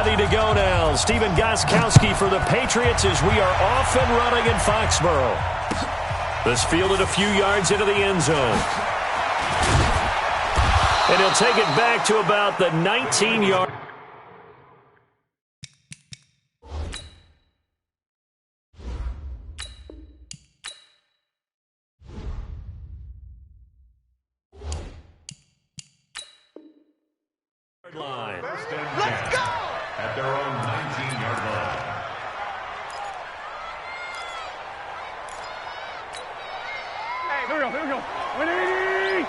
ready to go now. Stephen Gostkowski for the Patriots as we are off and running in Foxborough. This fielded a few yards into the end zone. And he'll take it back to about the 19-yard. line. Let's go! At their own 19-yard line. Hey, here we go. 180!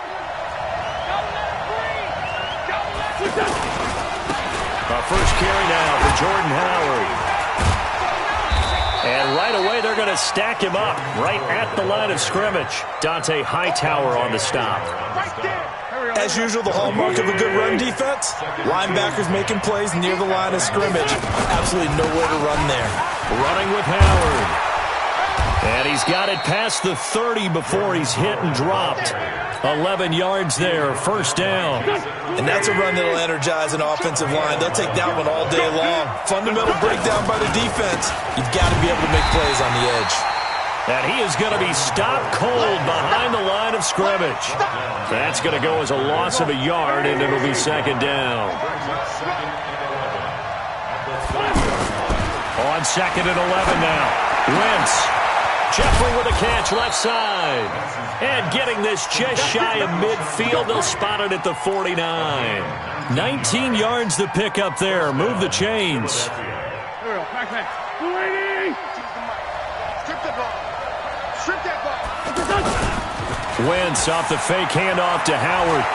Don't let it breathe! Don't let it Our first carry now for Jordan Howard. And right away, they're going to stack him up right at the line of scrimmage. Dante Hightower on the stop. Right there! As usual, the hallmark of a good run defense, linebackers making plays near the line of scrimmage. Absolutely nowhere to run there. Running with Howard. And he's got it past the 30 before he's hit and dropped. 11 yards there, first down. And that's a run that'll energize an offensive line. They'll take that one all day long. Fundamental breakdown by the defense. You've got to be able to make plays on the edge. And he is going to be stopped cold behind the line of scrimmage. That's going to go as a loss of a yard, and it'll be second down. On second and 11 now. Wentz. Jeffrey with a catch left side. And getting this just shy of midfield. They'll spot it at the 49. 19 yards to pick up there. Move the chains. Wentz off the fake handoff to Howard.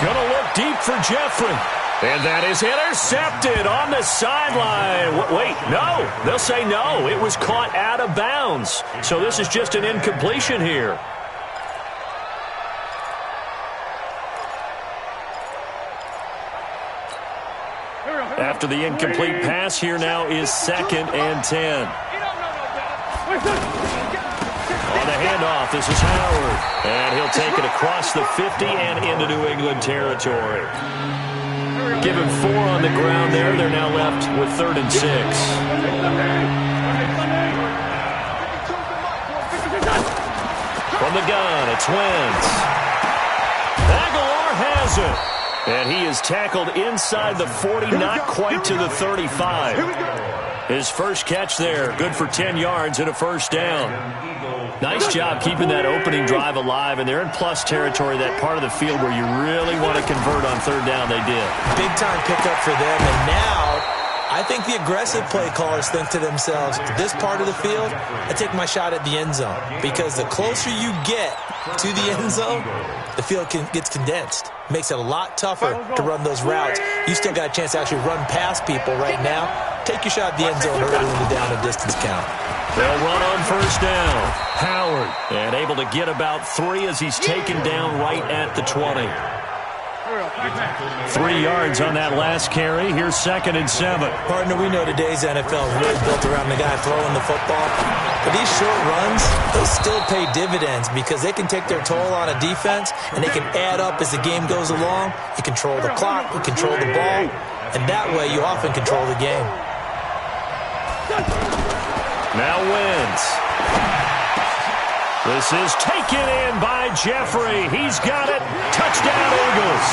Gonna look deep for Jeffrey. And that is intercepted on the sideline. Wait, no. They'll say no. It was caught out of bounds. So this is just an incompletion here. After the incomplete pass, here now is second and 10. On the handoff, this is Howard. And he'll take it across the 50 and into New England territory. Give him 4 on the ground there. They're now left with 3rd and 6. From the gun, it's Wentz. Aguilar has it. And he is tackled inside the 40, not quite to the 35. His first catch there, good for 10 yards and a first down. Nice job keeping that opening drive alive, and they're in plus territory, that part of the field where you really want to convert on third down. They did. Big-time pickup for them, and now I think the aggressive play callers think to themselves, this part of the field, I take my shot at the end zone, because the closer you get to the end zone, the field gets condensed. Makes it a lot tougher to run those routes. You still got a chance to actually run past people right now. Take your shot at the end zone early in the down and distance count. They'll run on first down. Howard, and able to get about 3 as he's taken down right at the 20. 3 yards on that last carry. Here's second and 7. Partner, we know today's NFL is really built around the guy throwing the football. But these short runs, they still pay dividends because they can take their toll on a defense, and they can add up as the game goes along. You control the clock, you control the ball, and that way you often control the game. Now Wentz. This is taken in by Jeffrey. He's got it. Touchdown, Eagles.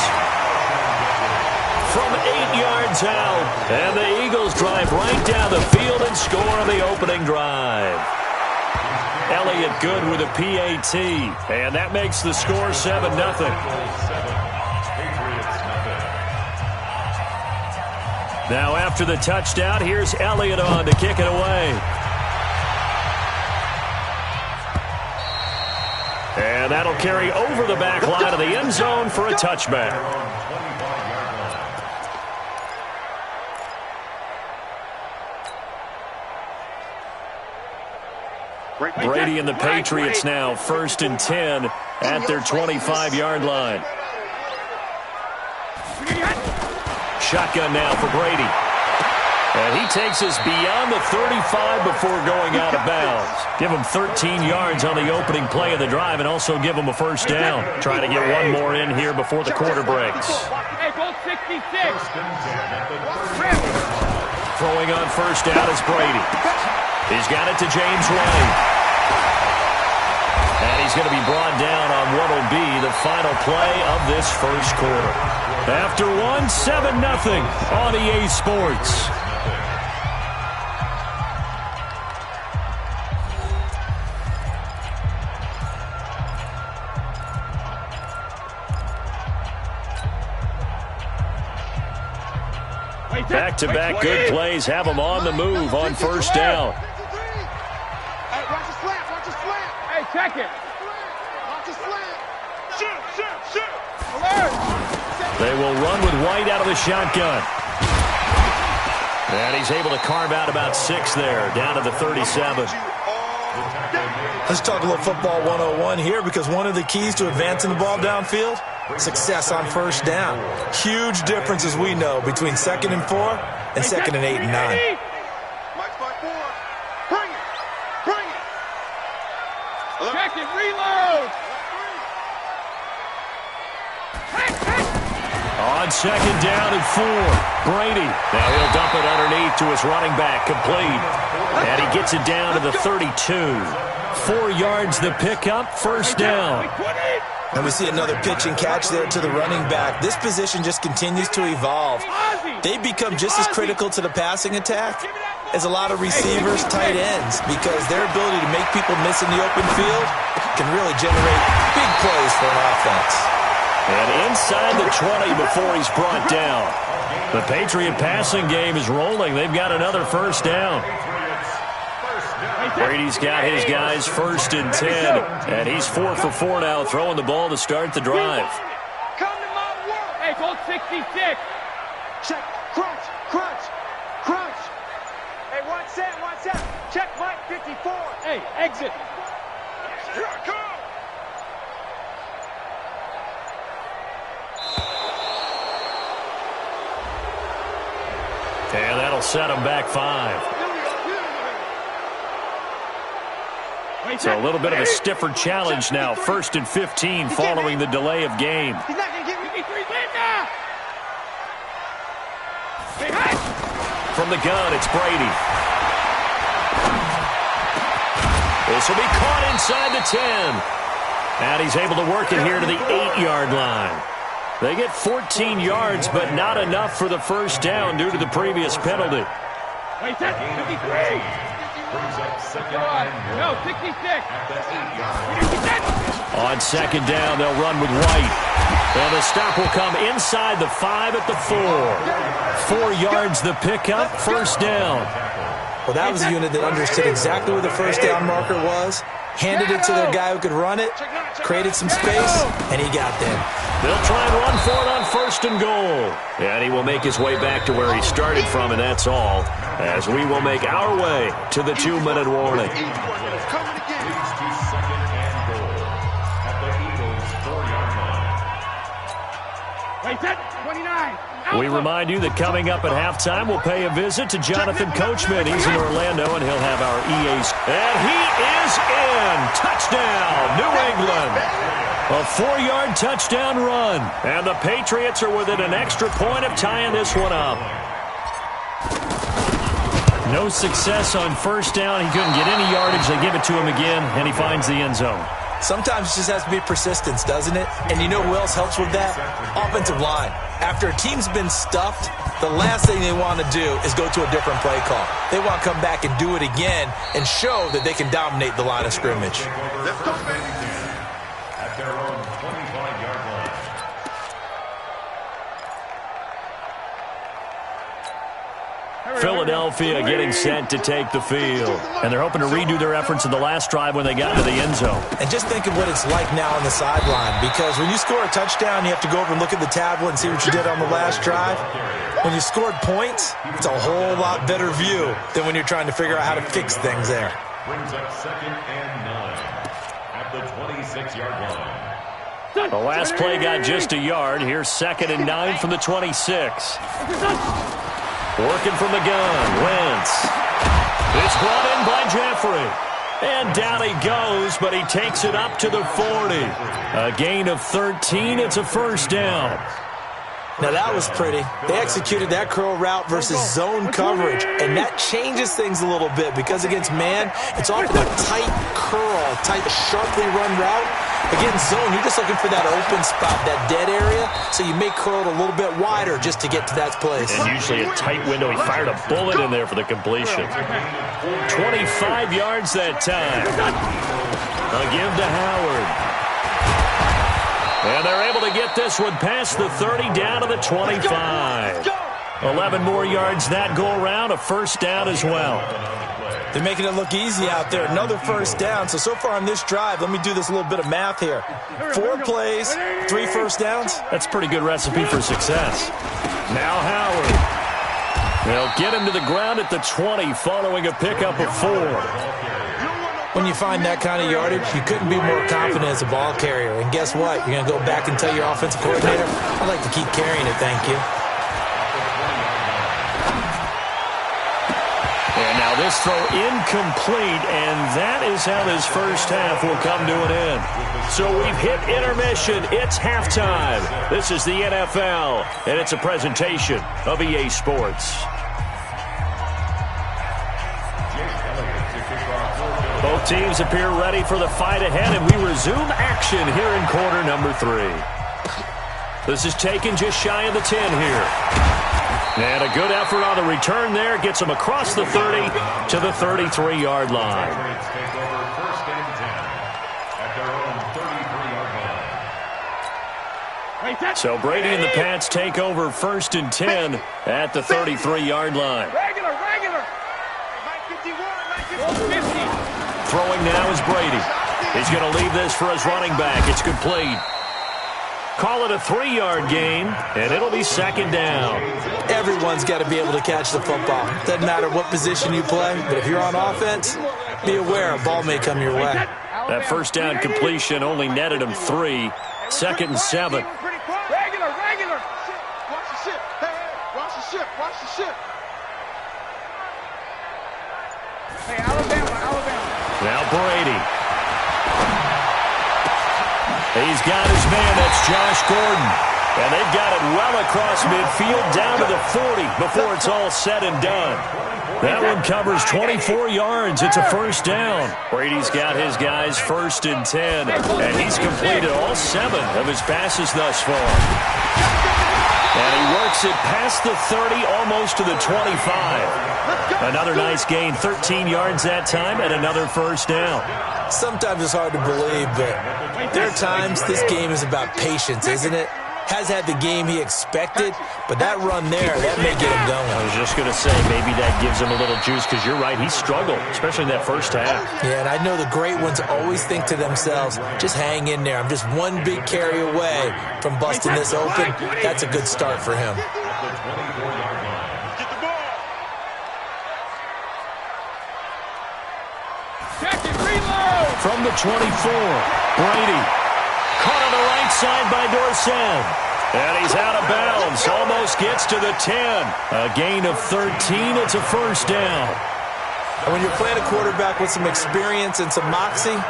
From 8 yards out. And the Eagles drive right down the field and score on the opening drive. Elliott good with a PAT. And that makes the score 7-0. Now after the touchdown, here's Elliott on to kick it away. And that'll carry over the back line of the end zone for a touchback. Brady and the Patriots now 1st and 10 at their 25-yard line. Shotgun now for Brady. And he takes us beyond the 35 before going out of bounds. Give him 13 yards on the opening play of the drive and also give him a first down. Try to get one more in here before the quarter breaks. 66. Throwing on first down is Brady. He's got it to James White. And he's going to be brought down on what will be the final play of this first quarter. After 7-0 on EA Sports. Back-to-back good plays have them on the move on first down. Hey, watch the slant, watch the slant. Hey, check it. Watch the slant. Shoot. Alert. They will run with White out of the shotgun. And he's able to carve out about 6 there, down to the 37. Let's talk a little football 101 here, because one of the keys to advancing the ball downfield, success on first down. Huge difference, as we know, between 2nd and 4 and 2nd and 8 and 9. Bring it. Check it, reload. On 2nd down and 4, Brady. Now he'll dump it underneath to his running back, complete. And he gets it down to the 32. 4 yards the pickup, first down. And we see another pitch and catch there to the running back. This position just continues to evolve. They become just as critical to the passing attack as a lot of receivers, tight ends, because their ability to make people miss in the open field can really generate big plays for an offense. And inside the 20 before he's brought down. The Patriot passing game is rolling. They've got another first down. Brady's got his guys 1st and 10, and he's 4 for 4 now, throwing the ball to start the drive. Come to my work. Hey, hold 66. Check, crunch. Hey, 1 set. Check Mike 54. Hey, exit. Here I come. And that'll set him back 5. So a little bit of a stiffer challenge now. 1st and 15 following the delay of game. He's not going to get me 3 now. From the gun, it's Brady. This will be caught inside the 10. And he's able to work it here to the 8-yard line. They get 14 yards, but not enough for the first down due to the previous penalty. Wait, that's 53. No, 66. On 2nd down, they'll run with White. And the stop will come inside the 5 at the 4. 4 yards the pickup, first down. Well, that was a unit that understood exactly where the first down marker was, handed it to their guy who could run it, created some space, and he got there. They'll try and run for it on 1st and goal. And he will make his way back to where he started from, and that's all, as we will make our way to the 2-minute warning. Wait, set, 29. We remind you that coming up at halftime, we'll pay a visit to Jonathan Coachman. He's in Orlando, and he'll have our EA's. And he is in. Touchdown, New England. A 4-yard touchdown run. And the Patriots are within an extra point of tying this one up. No success on first down. He couldn't get any yardage. They give it to him again, and he finds the end zone. Sometimes it just has to be persistence, doesn't it? And you know who else helps with that? Offensive line. After a team's been stuffed, the last thing they want to do is go to a different play call. They want to come back and do it again and show that they can dominate the line of scrimmage. Let's go, baby. At their own 25-yard line. Philadelphia getting set to take the field. And they're hoping to redo their efforts in the last drive when they got to the end zone. And just think of what it's like now on the sideline, because when you score a touchdown, you have to go over and look at the tablet and see what you did on the last drive. When you scored points, it's a whole lot better view than when you're trying to figure out how to fix things there. Brings up 2nd and 9 at the 26-yard line. The last play got just a yard. Here's 2nd and 9 from the 26. Working from the gun, Wentz. It's brought in by Jeffrey. And down he goes, but he takes it up to the 40. A gain of 13, it's a first down. Now that was pretty. They executed that curl route versus zone coverage, and that changes things a little bit because against man, it's often a tight curl, tight, sharply run route. Against zone, you're just looking for that open spot, that dead area, so you may curl it a little bit wider just to get to that place. And usually a tight window. He fired a bullet in there for the completion. 25 yards that time. A give to Howard. And they're able to get this one past the 30 down to the 25. 11 more yards that go around, a first down as well. They're making it look easy out there. Another first down. So far on this drive, let me do this little bit of math here. 4 plays, 3 first downs. That's a pretty good recipe for success. Now Howard. They'll get him to the ground at the 20 following a pickup of 4. When you find that kind of yardage, you couldn't be more confident as a ball carrier. And guess what? You're going to go back and tell your offensive coordinator, I'd like to keep carrying it, thank you. And now this throw incomplete, and that is how this first half will come to an end. So we've hit intermission. It's halftime. This is the NFL, and it's a presentation of EA Sports. Both teams appear ready for the fight ahead, and we resume action here in quarter number 3. This is taken just shy of the 10 here. And a good effort on the return there. Gets them across the 30 to the 33-yard line. So Brady and the Pats take over 1st and 10 at the 33-yard line. Regular. 50. Throwing now is Brady. He's going to leave this for his running back. It's complete. Call it a 3-yard gain, and it'll be 2nd down. Everyone's got to be able to catch the football. Doesn't matter what position you play, but if you're on offense, be aware a ball may come your way. That first down completion only netted him 3. 2nd and 7. Regular. Watch the ship. Hey, watch the ship. Hey, Alabama. Now Brady. He's got his man. That's Josh Gordon. And they've got it well across midfield down to the 40 before it's all said and done. That one covers 24 yards. It's a first down. Brady's got his guys 1st and 10. And he's completed all 7 of his passes thus far. And he works it past the 30, almost to the 25. Another nice gain, 13 yards that time, and another first down. Sometimes it's hard to believe, but there are times this game is about patience, isn't it? Has had the game he expected, but that run there, that may get him going. I was just going to say, maybe that gives him a little juice, because you're right, he struggled, especially in that first half. Yeah, and I know the great ones always think to themselves, just hang in there. I'm just one big carry away from busting this open. That's a good start for him. From the 24, Brady. Caught on the right side by Dorsett. And he's out of bounds. Almost gets to the 10. A gain of 13. It's a first down. And when you're playing a quarterback with some experience and some moxie,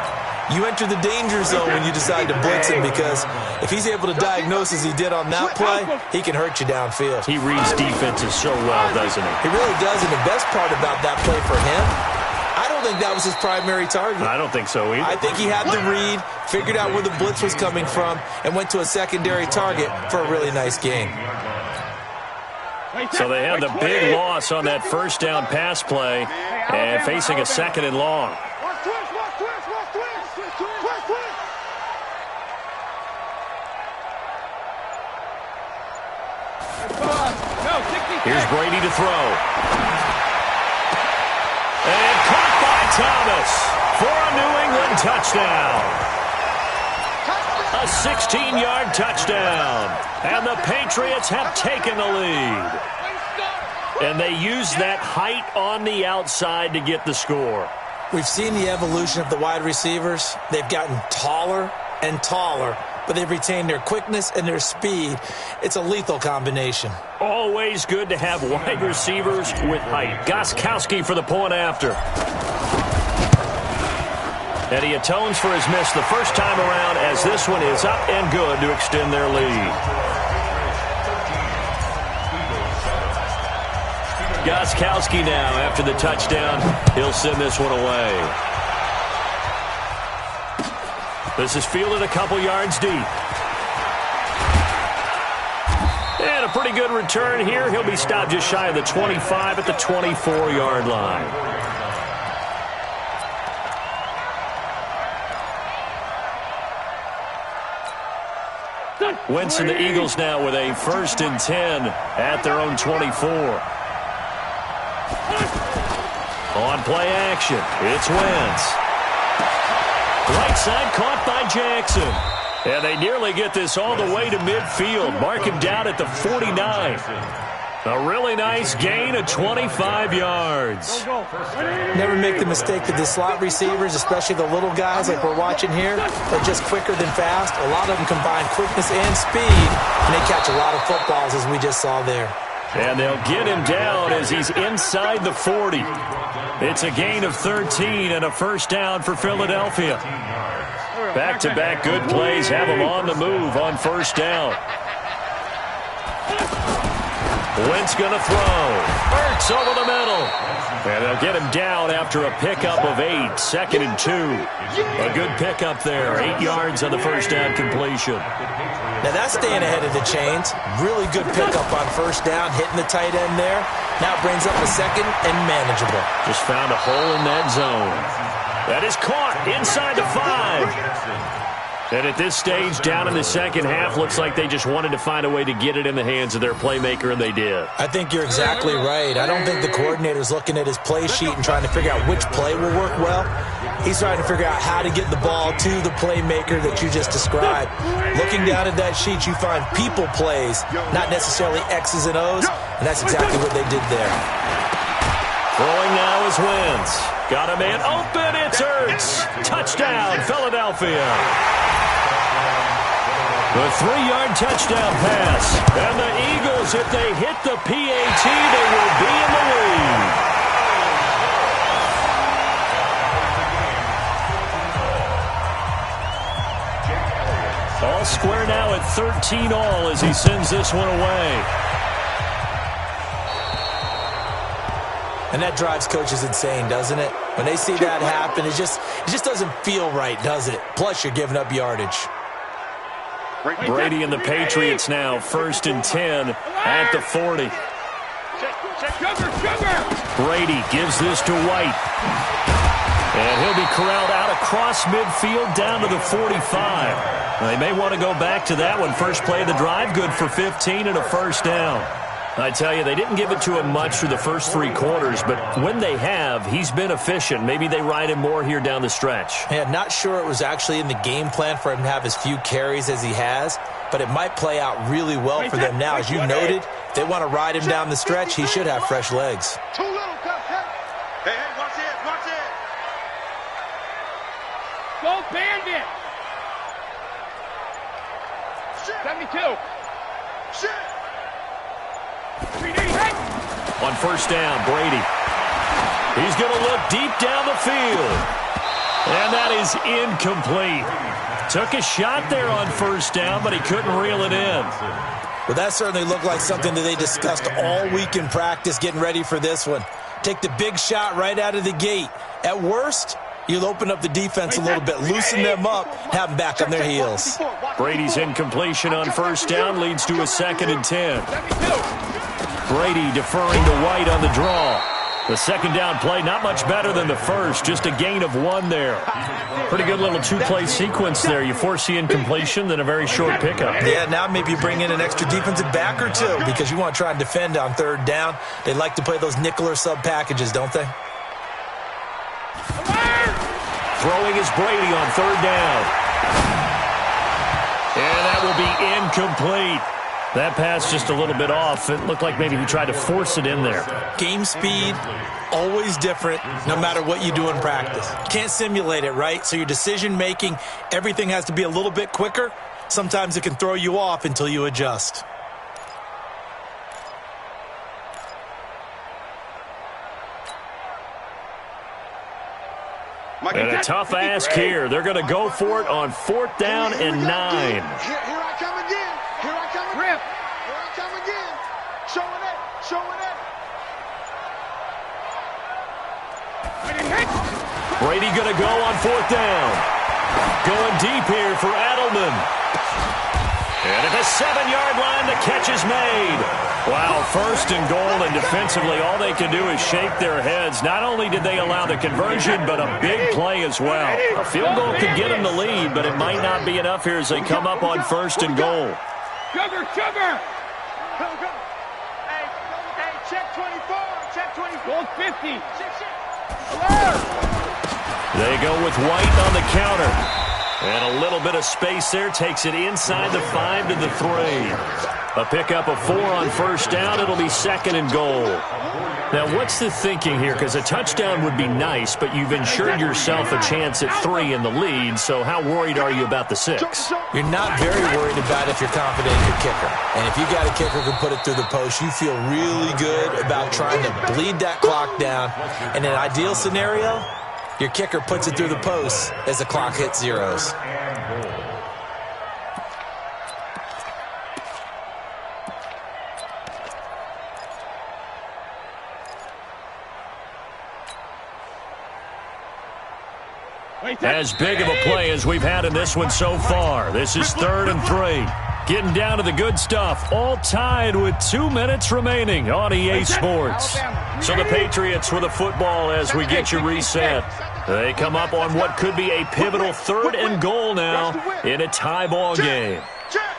you enter the danger zone when you decide to blitz him, because if he's able to diagnose as he did on that play, he can hurt you downfield. He reads defenses so well, doesn't he? He really does, and the best part about that play for him, I don't think that was his primary target. I don't think so either. I think he had the read, figured out where the blitz was coming from, and went to a secondary target for a really nice gain. So they had the big loss on that first down pass play, and facing a 2nd and long. Here's Brady to throw. And caught by Thomas for a New England touchdown. A 16-yard touchdown. And the Patriots have taken the lead. And they use that height on the outside to get the score. We've seen the evolution of the wide receivers. They've gotten taller and taller, but they've retained their quickness and their speed. It's a lethal combination. Always good to have wide receivers with height. Gostkowski for the point after. And he atones for his miss the first time around, as this one is up and good to extend their lead. Gostkowski now after the touchdown. He'll send this one away. This is fielded a couple yards deep. And a pretty good return here. He'll be stopped just shy of the 25 at the 24-yard line. Wentz and the Eagles now with a 1st and 10 at their own 24. On play action, it's Wentz. Right side caught by Jackson. And they nearly get this all the way to midfield. Mark him down at the 49. A really nice gain of 25 yards. Never make the mistake that the slot receivers, especially the little guys like we're watching here, are just quicker than fast. A lot of them combine quickness and speed, and they catch a lot of footballs, as we just saw there. And they'll get him down as he's inside the 40. It's a gain of 13 and a 1st down for Philadelphia. Back-to-back good plays have him on the move on 1st down. Wentz going to throw. Ertz over the middle. And they'll get him down after a pickup of 8. 2nd and 2. A good pickup there. 8 yards on the 1st down completion. Now that's staying ahead of the chains. Really good pickup on 1st down, hitting the tight end there. Now brings up a 2nd and manageable. Just found a hole in that zone. That is caught inside the 5. And at this stage, down in the 2nd half, looks like they just wanted to find a way to get it in the hands of their playmaker, and they did. I think you're exactly right. I don't think the coordinator's looking at his play sheet and trying to figure out which play will work well. He's trying to figure out how to get the ball to the playmaker that you just described. Looking down at that sheet, you find people plays, not necessarily X's and O's, and that's exactly what they did there. Throwing now is Wentz. Got a man open, it's Ertz. Touchdown, Philadelphia. The 3-yard touchdown pass. And the Eagles, if they hit the PAT, they will be in the lead. All square now at 13 all as he sends this one away. And that drives coaches insane, doesn't it? When they see that happen, it just doesn't feel right, does it? Plus, you're giving up yardage. Brady and the Patriots now 1st and 10 at the 40. Brady gives this to White. And he'll be corralled out across midfield down to the 45. They may want to go back to that one. First play of the drive, good for 15 and a 1st down. I tell you, they didn't give it to him much through the first 3 quarters, but when they have, he's been efficient. Maybe they ride him more here down the stretch. Yeah, not sure it was actually in the game plan for him to have as few carries as he has, but it might play out really well for them now. As you noted, if they want to ride him down the stretch, he should have fresh legs. Too little, hey, watch it, watch it. Go Bandit. 72. Shit. On 1st down, Brady. He's going to look deep down the field. And that is incomplete. Took a shot there on 1st down, but he couldn't reel it in. Well, that certainly looked like something that they discussed all week in practice getting ready for this one. Take the big shot right out of the gate. At worst, you'll open up the defense a little bit, loosen them up, have them back on their heels. Brady's incompletion on 1st down leads to a 2nd and 10. Brady deferring to White on the draw. The 2nd down play, not much better than the first, just a gain of 1 there. Pretty good little 2-play sequence there. You force the incompletion, then a very short pickup. Yeah, now maybe you bring in an extra defensive back or 2 because you want to try and defend on 3rd down. They like to play those nickel or sub packages, don't they? Throwing is Brady on 3rd down. And that will be incomplete. That pass just a little bit off. It looked like maybe he tried to force it in there. Game speed, always different, no matter what you do in practice. Can't simulate it, right? So your decision-making, everything has to be a little bit quicker. Sometimes it can throw you off until you adjust. And a tough ask here. They're going to go for it on 4th down and 9. Here I come again. Here I come again. Here I come again. Showing it. Showing it. Brady going to go on 4th down. Going deep here for Edelman. And at the 7-yard line, the catch is made. Wow, 1st and goal, and defensively, all they can do is shake their heads. Not only did they allow the conversion, but a big play as well. A field goal could get them the lead, but it might not be enough here as they come up on 1st and goal. Sugar! Go. Hey, check 24. Check 24. Goal 50. They go with White on the counter. And a little bit of space there takes it inside the 5 to the 3. A pickup of 4 on 1st down. It'll be 2nd and goal. Now, what's the thinking here? Because a touchdown would be nice, but you've ensured yourself a chance at 3 in the lead. So how worried are you about the 6? You're not very worried about if you're confident in your kicker. And if you got a kicker who can put it through the post, you feel really good about trying to bleed that clock down. In an ideal scenario, your kicker puts it through the post as the clock hits zeros. As big of a play as we've had in this one so far. This is 3rd and 3. Getting down to the good stuff. All tied with 2 minutes remaining on EA Sports. So the Patriots with a football as we get you reset. They come up on what could be a pivotal 3rd and goal now in a tie ball game. Check.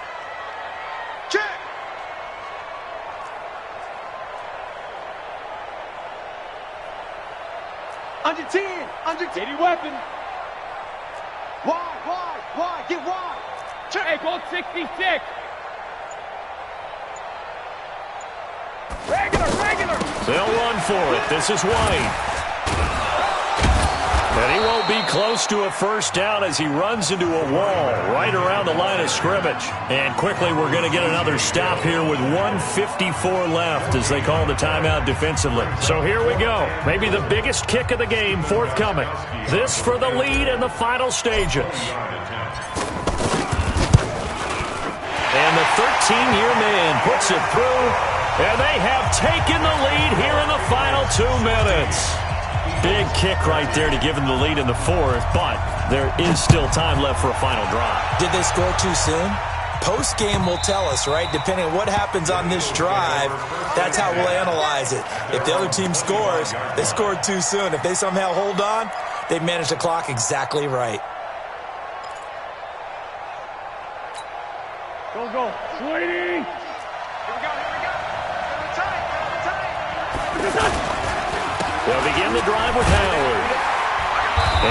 Under 10. Any weapon. Wide. Get wide. Hey, goal 66. Regular. They'll run for it. This is White. And he won't be close to a 1st down as he runs into a wall right around the line of scrimmage. And quickly, we're going to get another stop here with 1:54 left as they call the timeout defensively. So here we go. Maybe the biggest kick of the game forthcoming. This for the lead in the final stages. And the 13-year man puts it through. And they have taken the lead here in the final 2 minutes. Big kick right there to give them the lead in the 4th, but there is still time left for a final drive. Did they score too soon? Post-game will tell us, right? Depending on what happens on this drive, that's how we'll analyze it. If the other team scores, they scored too soon. If they somehow hold on, they managed the clock exactly right. Go. Sweetie. Here we go. They'll begin the drive with Howard.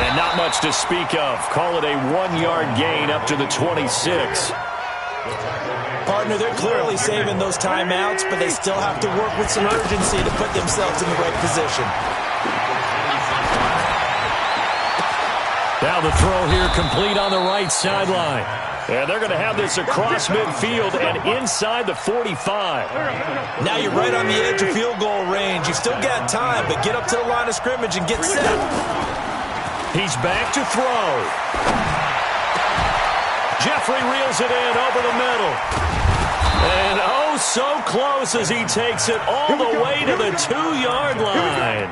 And not much to speak of. Call it a 1-yard gain up to the 26. Partner, they're clearly saving those timeouts, but they still have to work with some urgency to put themselves in the right position. Now the throw here complete on the right sideline. And they're going to have this across midfield and inside the 45. Now you're right on the edge of field goal range. You've still got time, but get up to the line of scrimmage and get set. He's back to throw. Jeffrey reels it in over the middle. And oh, so close as he takes it all the way to the 2-yard line.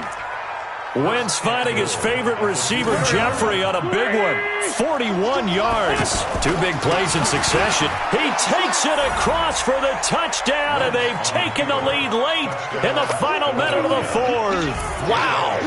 Wentz finding his favorite receiver, Jeffrey, on a big one. 41 yards. 2 big plays in succession. He takes it across for the touchdown, and they've taken the lead late in the final minute of the 4th. Wow.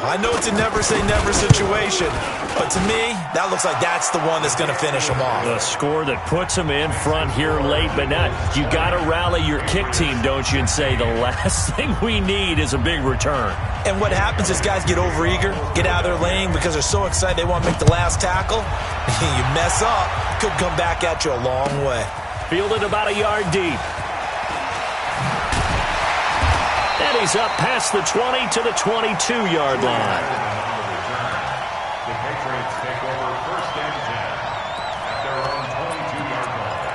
I know it's a never-say-never situation, but to me, that looks like that's the one that's going to finish them off. A score that puts them in front here late, but not. You got to rally your kick team, don't you, and say the last thing we need is a big return. And what happens is guys get overeager, get out of their lane because they're so excited they want to make the last tackle. You mess up, could come back at you a long way. Fielded about a yard deep. And he's up past the 20 to the 22-yard line. The Patriots take over 1st and 10 at their own 22-yard line.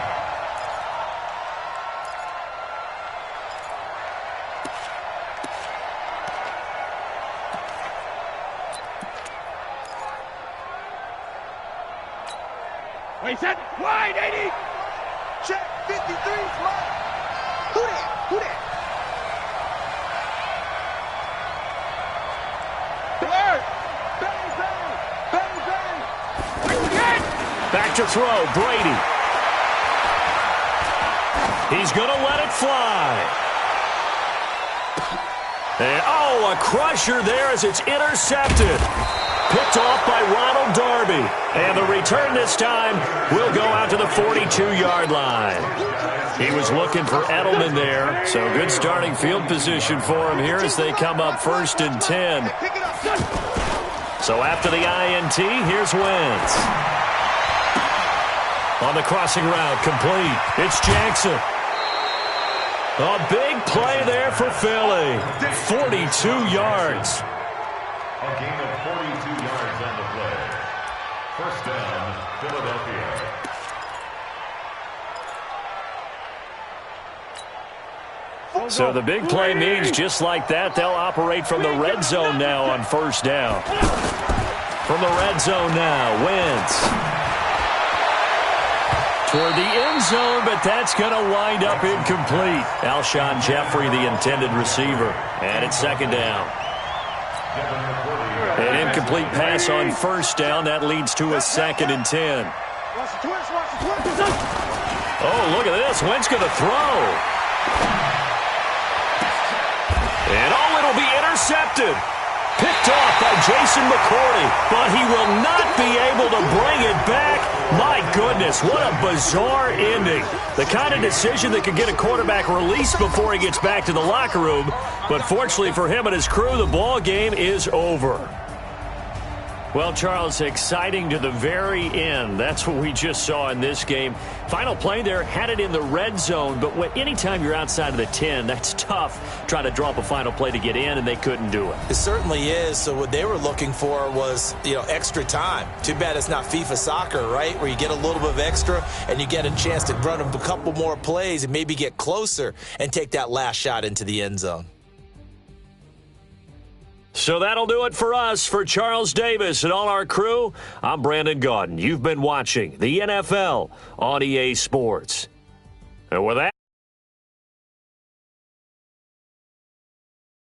Wait, set. Wide, 80. Check. 53's mine. Who that? to throw. Brady. He's going to let it fly. And, a crusher there as it's intercepted. Picked off by Ronald Darby. And the return this time will go out to the 42-yard line. He was looking for Edelman there, so good starting field position for him here as they come up 1st and 10. So after the INT, here's Wentz. On the crossing route, complete. It's Jackson. A big play there for Philly. 42 yards. A gain of 42 yards on the play. First down, Philadelphia. So the big play means just like that, they'll operate from the red zone now on 1st down. From the red zone now, Wentz. Toward the end zone, but that's going to wind up incomplete. Alshon Jeffrey, the intended receiver. And it's 2nd down. An incomplete pass on 1st down. That leads to a 2nd and 10. Oh, look at this. Wentz going to throw. And it'll be intercepted. Picked off by Jason McCourty, but he will not be able to bring it back. My goodness, what a bizarre ending. The kind of decision that could get a quarterback released before he gets back to the locker room. But fortunately for him and his crew, the ball game is over. Well, Charles, exciting to the very end. That's what we just saw in this game. Final play there, had it in the red zone, but anytime you're outside of the 10, that's tough trying to draw up a final play to get in, and they couldn't do it. It certainly is. So what they were looking for was, extra time. Too bad it's not FIFA soccer, right, where you get a little bit of extra and you get a chance to run a couple more plays and maybe get closer and take that last shot into the end zone. So that'll do it for us. For Charles Davis and all our crew, I'm Brandon Gaudin. You've been watching the NFL on EA Sports. And with that,